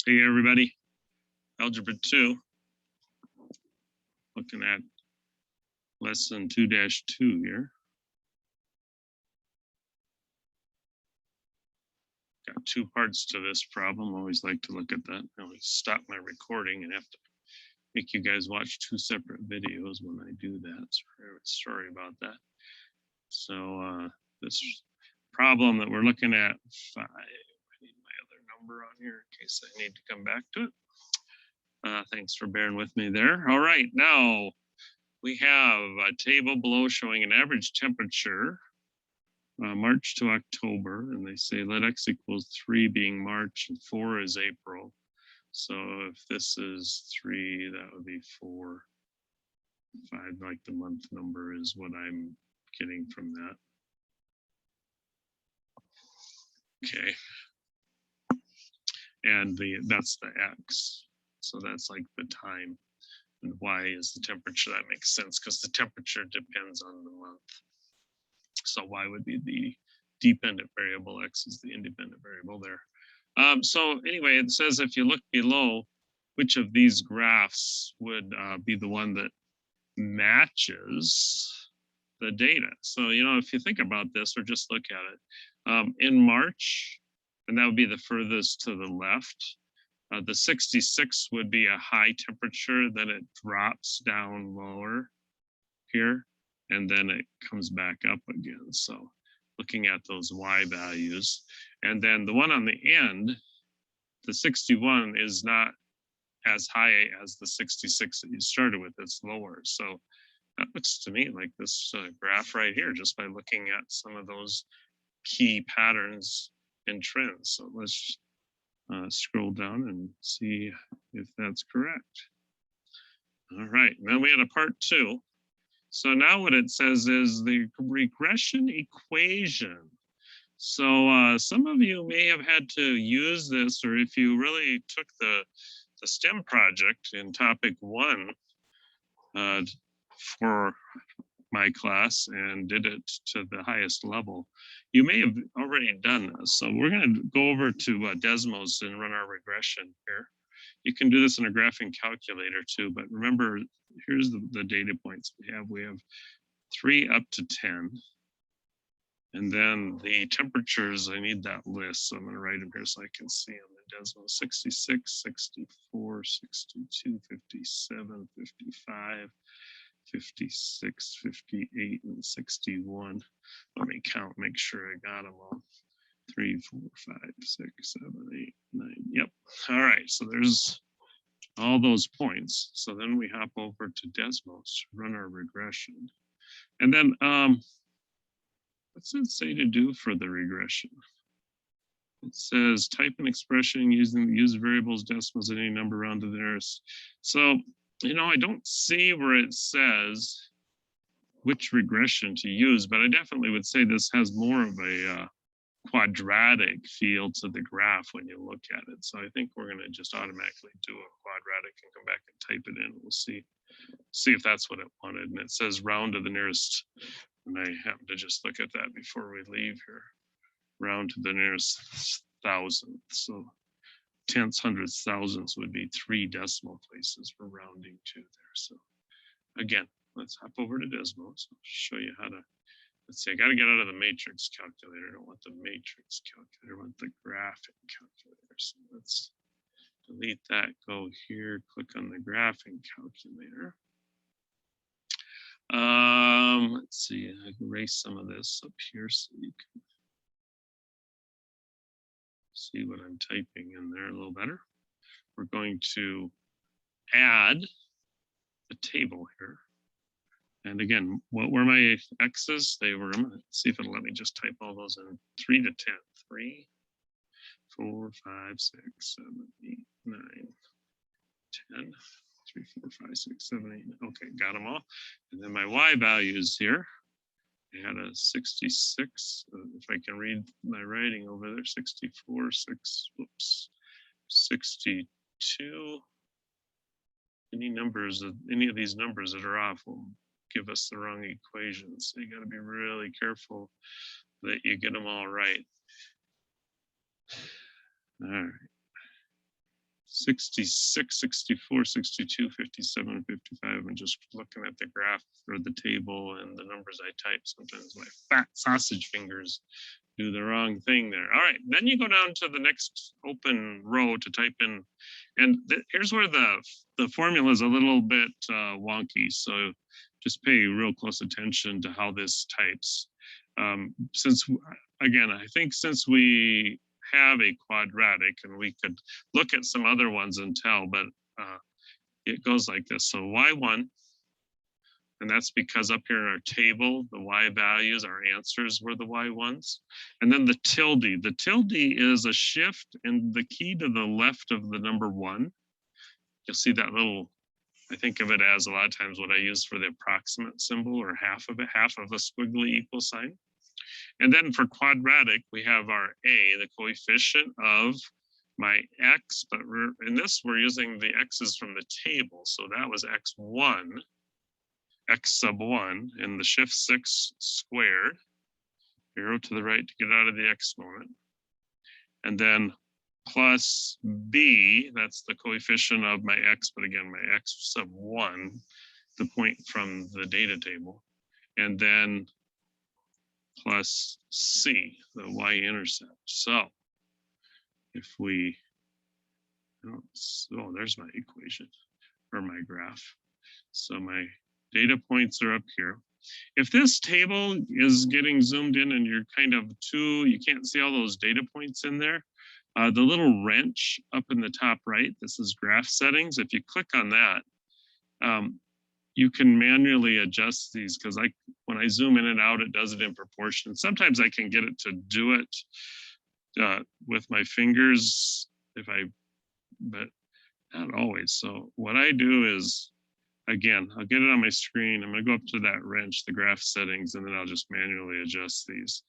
Hey everybody, Algebra 2, looking at lesson 2-2 here. Got two parts to this problem. I always like to look at that. I always stop my recording and have to make you guys watch two separate videos when I do that. Sorry about that. So this problem that we're looking at, 5, I need my other number on here in case I need to come back to it. Thanks for bearing with me there. All right, now we have a table below showing an average temperature March to October, and they say let x equals 3 being March and 4 is April. So if this is 3, that would be 4. 5, like the month number, is what I'm getting from that. Okay. And that's the x. So that's like the time. And y is the temperature. That makes sense because the temperature depends on the month. So y would be the dependent variable, x is the independent variable there. So anyway, it says if you look below, which of these graphs would be the one that matches the data? So, if you think about this or just look at it, in March, and that would be the furthest to the left, the 66 would be a high temperature, then it drops down lower here, and then it comes back up again. So looking at those y values, and then the one on the end, the 61 is not as high as the 66 that you started with, it's lower. So that looks to me like this graph right here, just by looking at some of those key patterns and trends. So let's scroll down and see if that's correct. All right, then we had a part 2. So now what it says is the regression equation. So some of you may have had to use this, or if you really took the STEM project in topic 1 for my class and did it to the highest level, you may have already done this. So we're going to go over to Desmos and run our regression here. You can do this in a graphing calculator too, but remember, here's the data points we have. We have 3 up to 10. And then the temperatures, I need that list. So I'm going to write them here so I can see them in Desmos: 66, 64, 62, 57, 55, 56, 58, and 61. Let me count, make sure I got them all. 3, 4, 5, 6, 7, 8, 9. Yep. All right. So there's all those points. So then we hop over to Desmos, run our regression. And then what's it say to do for the regression? It says type an expression using use variables, decimals, and any number round to the nearest. So, I don't see where it says which regression to use, but I definitely would say this has more of a quadratic feel to the graph when you look at it. So I think we're going to just automatically do a quadratic and come back and type it in. We'll see if that's what it wanted. And it says round to the nearest, and I happen to just look at that before we leave here. Round to the nearest thousandth. So tenths, hundredths, thousandths would be 3 decimal places for rounding to there. So again, let's hop over to Desmos. I'll show you how to. Let's see, I got to get out of the matrix calculator. I don't want the matrix calculator, I want the graphing calculator. So let's delete that, go here, click on the graphing calculator. Let's see, I can erase some of this up here so you can see what I'm typing in there a little better. We're going to add the table here. And again, what were my x's? They were, let's see if it'll let me just type all those in. 3 to 10. 3, 4, 5, 6, 7, 8, 9, 10. 3, 4, 5, 6, 7, 8. Okay, got them all. And then my y values here. I had a 66. If I can read my writing over there, 64, 62. Any of these numbers that are off will give us the wrong equations. So you got to be really careful that you get them all right. All right. 66, 64, 62, 57, 55. I'm just looking at the graph or the table and the numbers I type. Sometimes my fat sausage fingers do the wrong thing there. All right, then you go down to the next open row to type in, and here's where the formula is a little bit wonky. So just pay real close attention to how this types. Since, again, I think since we have a quadratic, and we could look at some other ones and tell, but it goes like this. So y1, and that's because up here in our table, the y values, our answers were the y1s. And then the tilde. The tilde is a shift in the key to the left of the number 1. You'll see that little, I think of it as a lot of times what I use for the approximate symbol, or half of it, half of a squiggly equal sign. And then for quadratic, we have our a, the coefficient of my x, but in this, we're using the x's from the table. So that was x1, x sub 1, and the shift 6 squared, arrow to the right to get out of the exponent. And then plus b, that's the coefficient of my x, but again, my x sub 1, the point from the data table. And then plus c, the y-intercept. So if we, oh, there's my equation, or my graph. So my data points are up here. If this table is getting zoomed in and you're kind of you can't see all those data points in there, the little wrench up in the top right, this is graph settings. If you click on that, you can manually adjust these, because when I zoom in and out, it does it in proportion. Sometimes I can get it to do it with my fingers, but not always. So what I do is, again, I'll get it on my screen. I'm going to go up to that wrench, the graph settings, and then I'll just manually adjust these.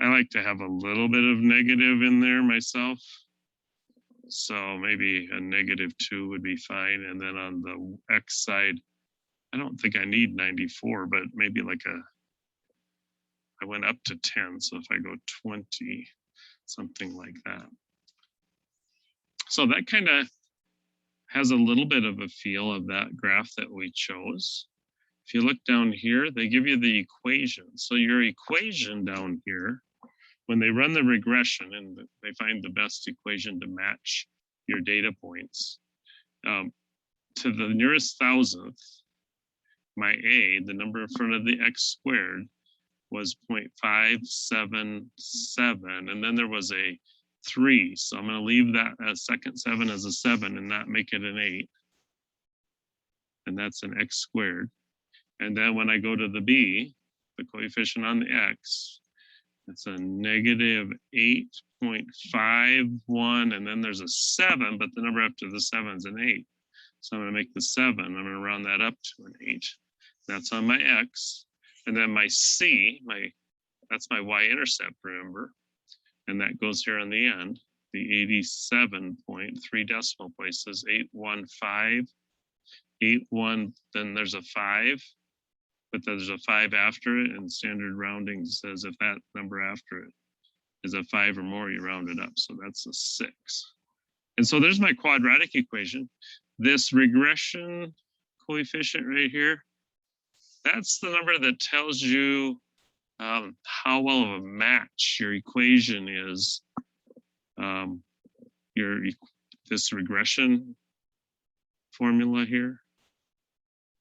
I like to have a little bit of negative in there myself. So maybe a -2 would be fine. And then on the X side, I don't think I need 94, but maybe like I went up to 10. So if I go 20, something like that. So that kind of has a little bit of a feel of that graph that we chose. If you look down here, they give you the equation. So your equation down here, when they run the regression and they find the best equation to match your data points, to the nearest thousandth, my a, the number in front of the x squared, was 0.577, and then there was a 3. So I'm going to leave that second 7 as a 7 and not make it an 8. And that's an x squared. And then when I go to the b, the coefficient on the x, it's a -8.51, and then there's a 7, but the number after the 7 is an 8. So I'm going to make the 7. I'm going to round that up to an 8. That's on my x. And then my c, that's my y-intercept, remember? And that goes here on the end, the 87.3 decimal places, 81581. Then there's a 5, but there's a 5 after it, and standard rounding says if that number after it is a 5 or more, you round it up. So that's a 6. And so there's my quadratic equation. This regression coefficient right here, that's the number that tells you how well of a match your equation is. This regression formula here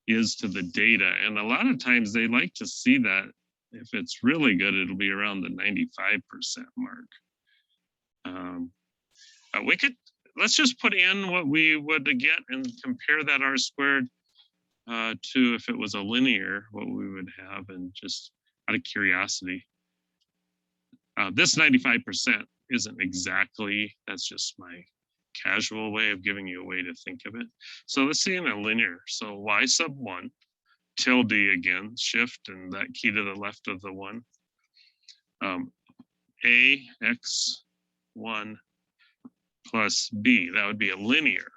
is to the data. And a lot of times they like to see that if it's really good, it'll be around the 95% mark. Let's just put in what we would get and compare that R squared to if it was a linear, what we would have, and just out of curiosity. This 95% isn't exactly, that's just my casual way of giving you a way to think of it. So let's see in a linear. So y sub 1, tilde again, shift, and that key to the left of the 1. A x1 plus b, that would be a linear.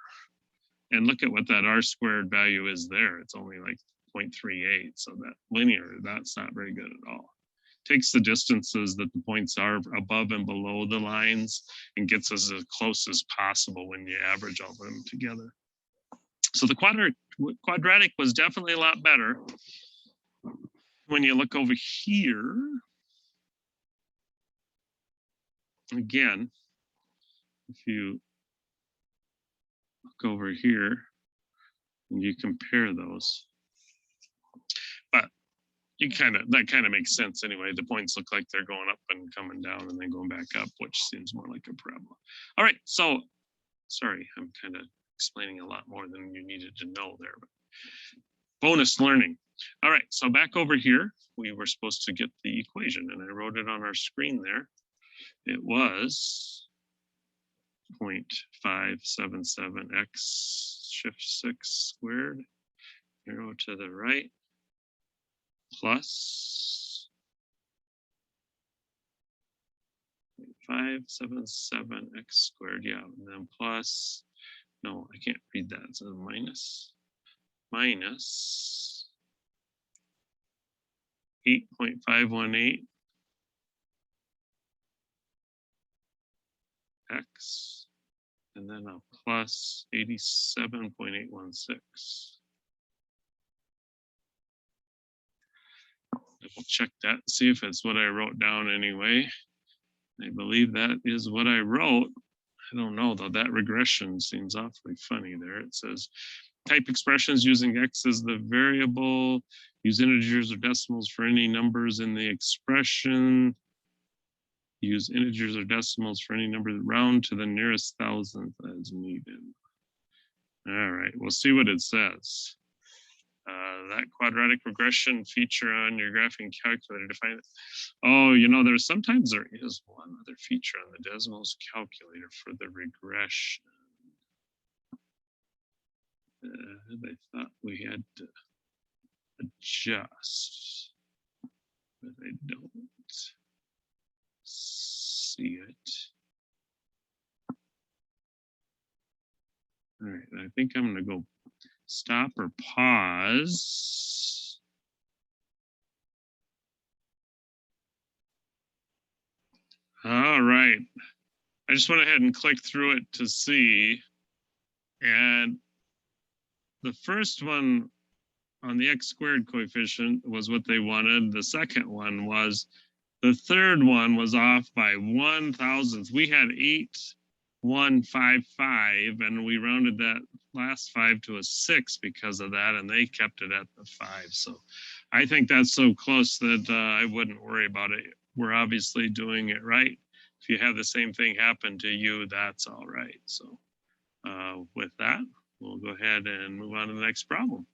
And look at what that R squared value is there. It's only like 0.38. So that linear, that's not very good at all. takes the distances that the points are above and below the lines and gets us as close as possible when you average all of them together. So the quadratic was definitely a lot better. When you look over here, again, if you look over here and you compare those, but that kind of makes sense anyway. The points look like they're going up and coming down and then going back up, which seems more like a parabola. All right, so sorry, I'm kind of explaining a lot more than you needed to know there. But bonus learning. All right, so back over here, we were supposed to get the equation, and I wrote it on our screen there. It was 0.577x shift 6 squared, arrow to the right, plus 0.577x squared, yeah, and then plus, no, I can't read that, it's a minus 8.518 x, and then a plus 87.816. We'll check that, see if it's what I wrote down anyway. I believe that is what I wrote. I don't know though, that regression seems awfully funny there. It says, type expressions using x as the variable, use integers or decimals for any numbers in the expression, use integers or decimals for any number round to the nearest thousandth as needed. All right, we'll see what it says. That quadratic regression feature on your graphing calculator to find it. Oh, you know, sometimes there is one other feature on the Desmos calculator for the regression. I thought we had to adjust, but I don't see it. All right, I think I'm gonna go stop or pause. All right, I just went ahead and clicked through it to see, and the first one on the x squared coefficient was what they wanted. The second one was, the third one was off by 1/1000th. We had 8,155, and we rounded that last 5 to a 6 because of that, and they kept it at the 5. So I think that's so close that I wouldn't worry about it. We're obviously doing it right. If you have the same thing happen to you, that's all right. So with that, we'll go ahead and move on to the next problem.